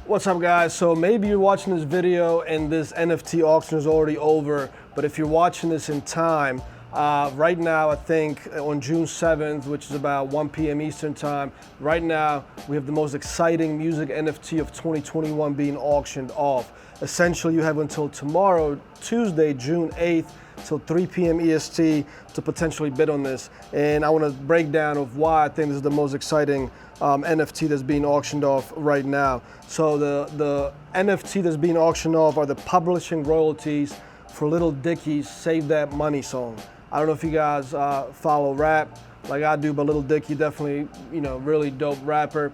What's up, guys? So maybe you're watching this video and this NFT auction is already over, but if you're watching this in time, right now I think on June 7th, which is about 1 p.m. Eastern time, right now we have the most exciting music NFT of 2021 being auctioned off. Essentially, you have until tomorrow, Tuesday, June 8th, till 3 p.m. EST to potentially bid on this. And I want to break down of why I think this is the most exciting NFT that's being auctioned off right now. So the NFT that's being auctioned off are the publishing royalties for Lil Dicky's Save That Money song. I don't know if you guys follow rap like I do, but Lil Dicky definitely, really dope rapper.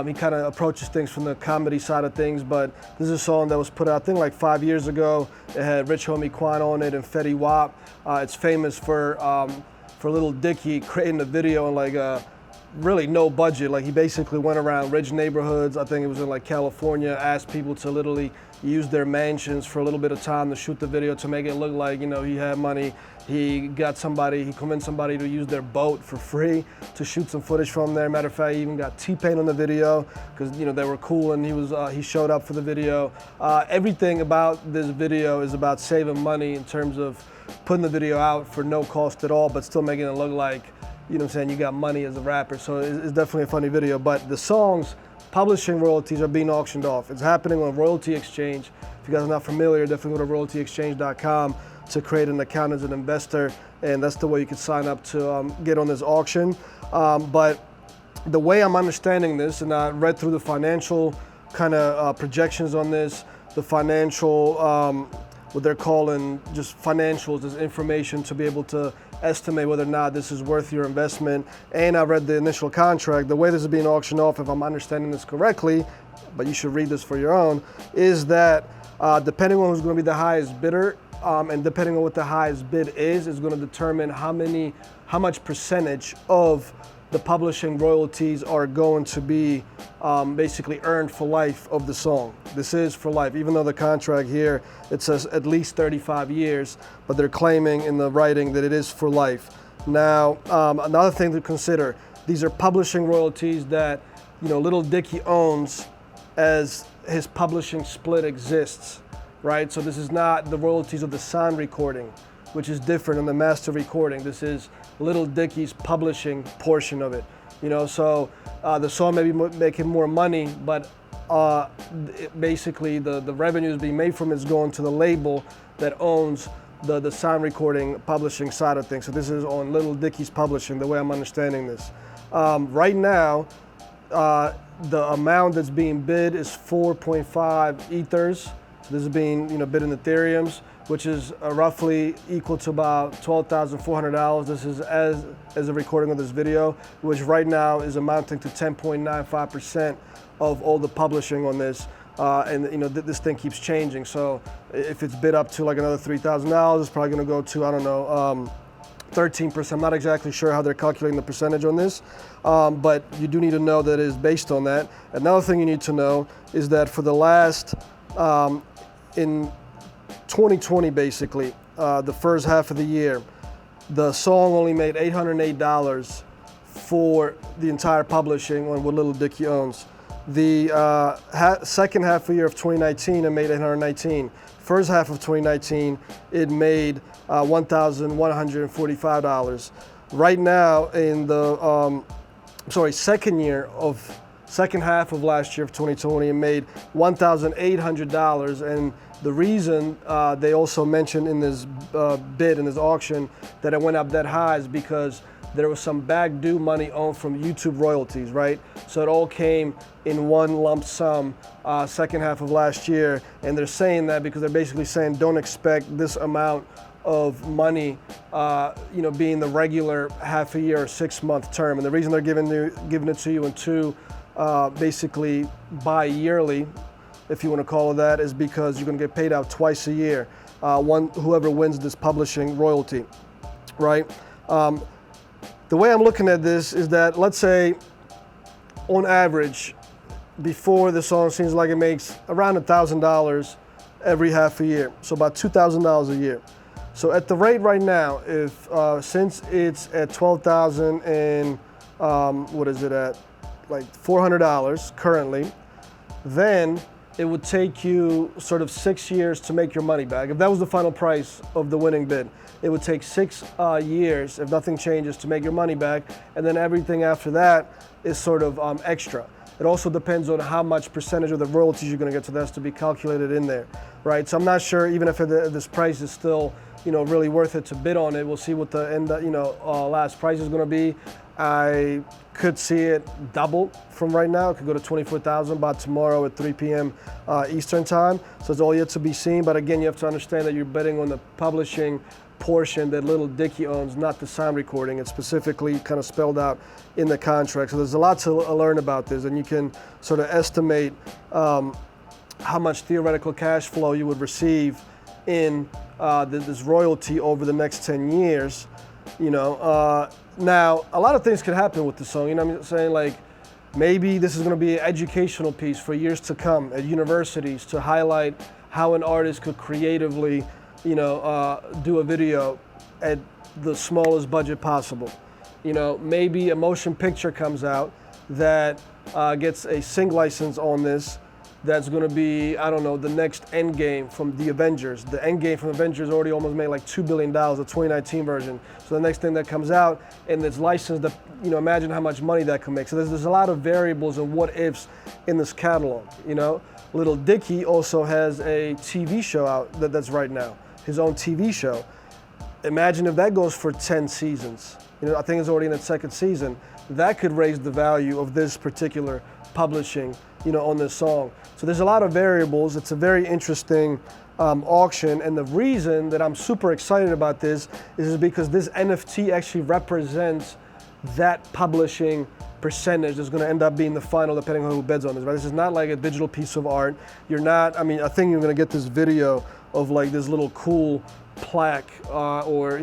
He kind of approaches things from the comedy side of things, but this is a song that was put out, I think, like 5 years ago. It had Rich Homie Quan on it and Fetty Wap. It's famous for Lil Dicky creating the video in like really no budget. Like, he basically went around rich neighborhoods, I think it was in like California, asked people to literally use their mansions for a little bit of time to shoot the video to make it look like, he had money. He convinced somebody to use their boat for free to shoot some footage from there. Matter of fact, he even got T-Pain on the video because, they were cool and he showed up for the video. Everything about this video is about saving money in terms of putting the video out for no cost at all, but still making it look like, you got money as a rapper. So it's definitely a funny video. But the song's publishing royalties are being auctioned off. It's happening on Royalty Exchange. If you guys are not familiar, definitely go to royaltyexchange.com to create an account as an investor, and that's the way you can sign up to get on this auction. But the way I'm understanding this, and I read through the financial kind of projections on this, the financial, what they're calling just financials, is information to be able to estimate whether or not this is worth your investment. And I read the initial contract. The way this is being auctioned off, if I'm understanding this correctly, but you should read this for your own, is that depending on who's going to be the highest bidder, and depending on what the highest bid is going to determine how much percentage of the publishing royalties are going to be basically earned for life of the song. This is for life, even though the contract here, it says at least 35 years, but they're claiming in the writing that it is for life. Now, another thing to consider, these are publishing royalties that, Lil Dicky owns as his publishing split exists, right? So this is not the royalties of the sound recording, which is different than the master recording. This is Lil Dicky's publishing portion of it. So the song may be making more money, but basically the revenues being made from it is going to the label that owns the sound recording publishing side of things. So this is on Lil Dicky's publishing, the way I'm understanding this. Right now, the amount that's being bid is 4.5 ethers. So this is being bid in Ethereums, which is roughly equal to about $12,400. This is as a recording of this video, which right now is amounting to 10.95% of all the publishing on this. And this thing keeps changing. So if it's bid up to like another $3,000, it's probably going to go to, I don't know, 13%. I'm not exactly sure how they're calculating the percentage on this, but you do need to know that it is based on that. Another thing you need to know is that for the last, in 2020, basically, the first half of the year, the song only made $808 for the entire publishing on what Lil Dicky owns. The second half of the year of 2019, it made $819. First half of 2019, it made $1,145. Right now, in the second half of last year of 2020, it made $1,800. And the reason they also mentioned in this bid, in this auction, that it went up that high is because there was some back due money owed from YouTube royalties, right? So it all came in one lump sum second half of last year. And they're saying that because they're basically saying don't expect this amount of money, being the regular half a year or 6 month term. And the reason they're giving it to you in two, basically bi-yearly, if you want to call it that, is because you're going to get paid out twice a year. Whoever wins this publishing royalty, right? The way I'm looking at this is that, let's say, on average, before the song seems like it makes around $1,000 every half a year, so about $2,000 a year. So at the rate right now, if since it's at $12,000 and what is it at, like $400 currently, then it would take you sort of 6 years to make your money back. If that was the final price of the winning bid, it would take 6 years, if nothing changes, to make your money back, and then everything after that is sort of extra. It also depends on how much percentage of the royalties you're going to get, so that's to be calculated in there, right? So I'm not sure, even if this price is still, really worth it to bid on it. We'll see what the end, last price is going to be. I could see it double from right now. It could go to 24,000 by tomorrow at 3 p.m. Eastern time. So it's all yet to be seen. But again, you have to understand that you're betting on the publishing portion that Little Dicky owns, not the sound recording. It's specifically kind of spelled out in the contract. So there's a lot to learn about this, and you can sort of estimate how much theoretical cash flow you would receive in this royalty over the next 10 years. Now, a lot of things could happen with the song. You know what I'm saying? Like, maybe this is going to be an educational piece for years to come at universities to highlight how an artist could creatively, do a video at the smallest budget possible. Maybe a motion picture comes out that gets a sync license on this. That's going to be, I don't know, the next Endgame from the Avengers. The Endgame from Avengers already almost made like $2 billion, the 2019 version. So the next thing that comes out and it's licensed, imagine how much money that could make. So there's a lot of variables and what ifs in this catalog, Little Dicky also has a TV show out that's right now, his own TV show. Imagine if that goes for 10 seasons. I think it's already in its second season. That could raise the value of this particular publishing, on this song. So there's a lot of variables. It's a very interesting auction, and the reason that I'm super excited about this is because this NFT actually represents that publishing percentage that's going to end up being the final, depending on who bids on this. Right? This is not like a digital piece of art. I think you're going to get this video of like this little cool plaque or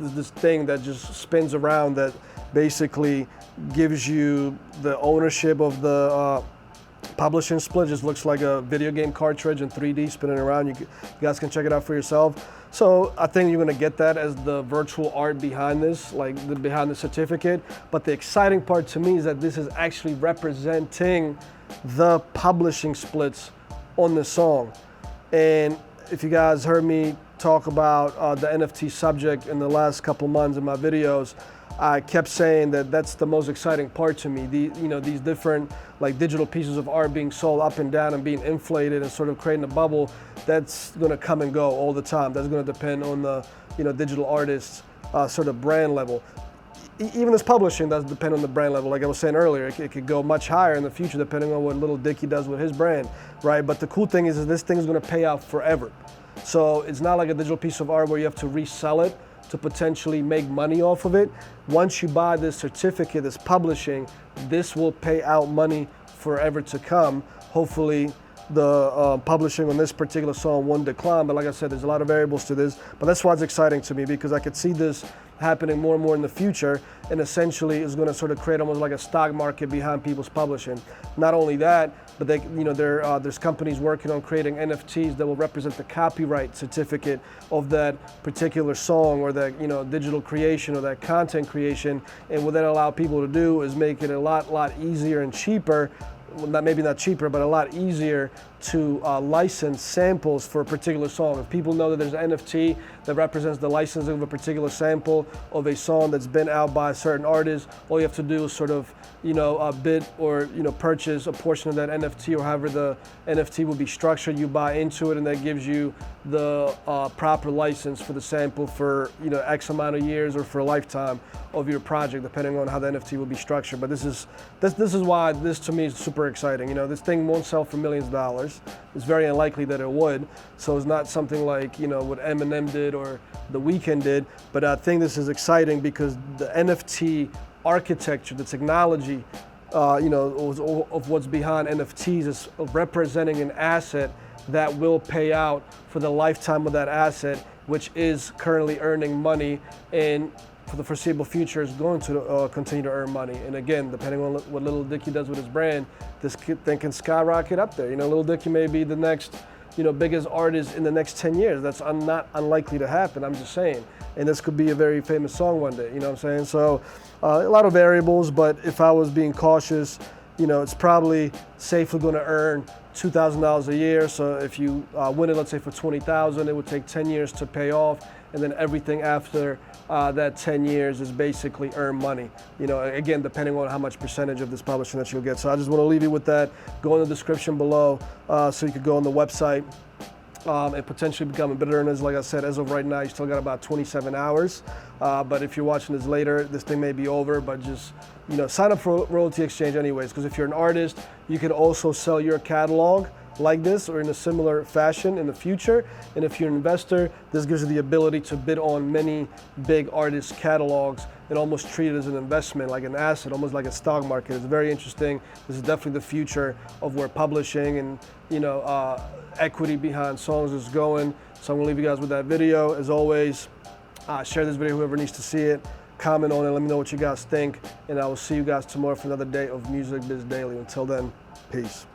this thing that just spins around that basically gives you the ownership of the publishing split. Just looks like a video game cartridge in 3D spinning around. You guys can check it out for yourself. So I think you're gonna get that as the virtual art behind this, behind the certificate. But the exciting part to me is that this is actually representing the publishing splits on the song. And if you guys heard me talk about the NFT subject in the last couple months in my videos, I kept saying that that's the most exciting part to me. These different digital pieces of art being sold up and down and being inflated and sort of creating a bubble, that's gonna come and go all the time. That's gonna depend on the digital artist's sort of brand level. Even this publishing does depend on the brand level. Like I was saying earlier, it could go much higher in the future depending on what Little Dicky does with his brand, right? But the cool thing is this thing is gonna pay out forever. So it's not like a digital piece of art where you have to resell it to potentially make money off of it. Once you buy this certificate, this publishing, this will pay out money forever to come. Hopefully the publishing on this particular song won't decline, but like I said, there's a lot of variables to this, but that's why it's exciting to me, because I could see this happening more and more in the future, and essentially is going to sort of create almost like a stock market behind people's publishing. Not only that, but there's companies working on creating NFTs that will represent the copyright certificate of that particular song or that digital creation or that content creation, and what that allow people to do is make it a lot easier and cheaper. Well, maybe not cheaper, but a lot easier to license samples for a particular song. If people know that there's an NFT that represents the licensing of a particular sample of a song that's been out by a certain artist, all you have to do is sort of, bid or, purchase a portion of that NFT, or however the NFT will be structured. You buy into it, and that gives you the proper license for the sample for, X amount of years or for a lifetime of your project, depending on how the NFT will be structured. But this is why this to me is super exciting. This thing won't sell for millions of dollars. It's very unlikely that it would. So it's not something like, what Eminem did or The Weeknd did. But I think this is exciting because the NFT architecture, the technology, of what's behind NFTs is representing an asset that will pay out for the lifetime of that asset, which is currently earning money and for the foreseeable future is going to continue to earn money. And again, depending on what Little Dicky does with his brand, this thing can skyrocket up there. Little Dicky may be the next, biggest artist in the next 10 years. That's not unlikely to happen, I'm just saying. And this could be a very famous song one day, you know what I'm saying? So a lot of variables, but if I was being cautious, it's probably safely going to earn $2,000 a year. So if you win it, let's say for $20,000, it would take 10 years to pay off, and then everything after that 10 years is basically earn money. Again, depending on how much percentage of this publishing that you'll get. So I just want to leave you with that. Go in the description below so you could go on the website and potentially become a bit earners. Like I said, as of right now, you still got about 27 hours. But if you're watching this later, this thing may be over, but just sign up for Royalty Exchange anyways, because if you're an artist, you can also sell your catalog like this or in a similar fashion in the future. And if you're an investor, this gives you the ability to bid on many big artists' catalogs and almost treat it as an investment, like an asset, almost like a stock market. It's very interesting. This is definitely the future of where publishing and equity behind songs is going. So I'm gonna leave you guys with that video. As always, share this video, whoever needs to see it. Comment on it, let me know what you guys think, and I will see you guys tomorrow for another day of Music Biz Daily. Until then, peace.